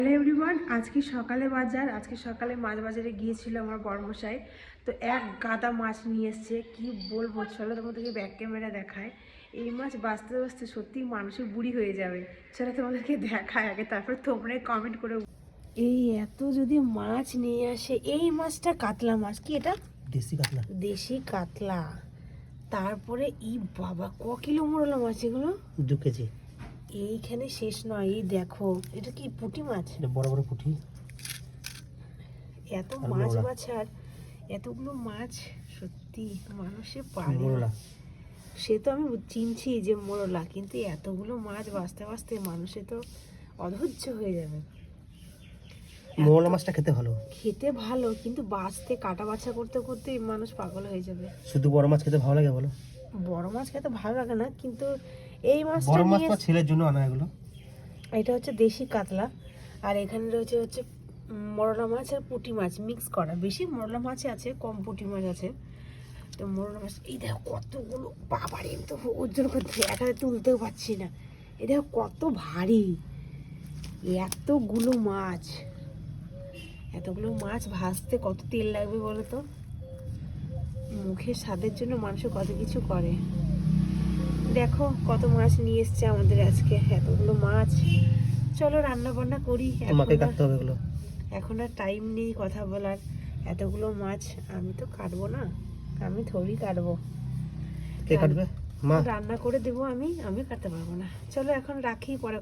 Hello everyone, আজকে সকালে মাছ বাজারে গিয়েছিল আমার বড়মশাই। তো এক গাদা মাছ নিয়ে এসছে, কি বলবো, চলো তোমাদেরকে ব্যাক ক্যামেরা দেখায়। এই মাছ বাঁচতে বাঁচতে সত্যি মানুষের বুড়ি হয়ে যাবে। চলো তোমাদেরকে দেখায় আগে, তারপর তোমরা কমেন্ট করে। এই এত যদি মাছ নিয়ে আসে, এই মাছটা কাতলা মাছ, কি এটা? দেশি কাতলা। তারপরে ই বাবা, ক কিলো মোড়লা মাছ এগুলো? 2 কেজি। এইখানে শেষ নয়, এই দেখো, এটা কি পুঁটি মাছ? এটা বড় বড় পুঁটি। এত মাছ বাছার, এতগুলো মাছ সত্যি মানুষে পারে না। সে তো আমি চিনছি যে মোরলা, কিন্তু এতগুলো মাছ বাঁচতে বাঁচতে মানুষে তো অধৈর্য হয়ে যাবে। মোরলা মাছটা খেতে ভালো, কিন্তু বাঁচতে কাটা বাছা করতে করতে মানুষ পাগল হয়ে যাবে। শুধু বড় মাছ খেতে ভালো লাগে বলো? বড় মাছ খেতে ভালো লাগে না, কিন্তু এই মাছটা বড় মাছ তো ছেলের জন্য আনা এগুলো। এটা হচ্ছে দেশি কাতলা, আর এখানে রয়েছে মোরলা মাছ আর পুঁটি মাছ মিক্স করা। বেশি মোরলা মাছ আছে, কম পুঁটি মাছ আছে। তো মোরলা মাছ, এই দেখো কতগুলো, বাবারে, আমি তো ওজন করতে একা তুলতেও পারছি না। এই দেখো কত ভারী, এতগুলো মাছ ভাজতে কত তেল লাগবে বলো তো। মুখের স্বাদের জন্য মানুষ কত কিছু করে। দেখো কত মাছ নিয়ে এসছে আমাদের আজকে, এতগুলো মাছ। চলো রান্না বান্না করি। তোমাকে কাটতে হবে এগুলো। এখন আর টাইম নেই কথা বলার। এতগুলো মাছ আমি তো কাটবো না, আমি থোড়ি কাটবো। কে কাটবে? মা। রান্না করে দেবো আমি কাটতে পারবো না। চলো এখন রাখি, পরে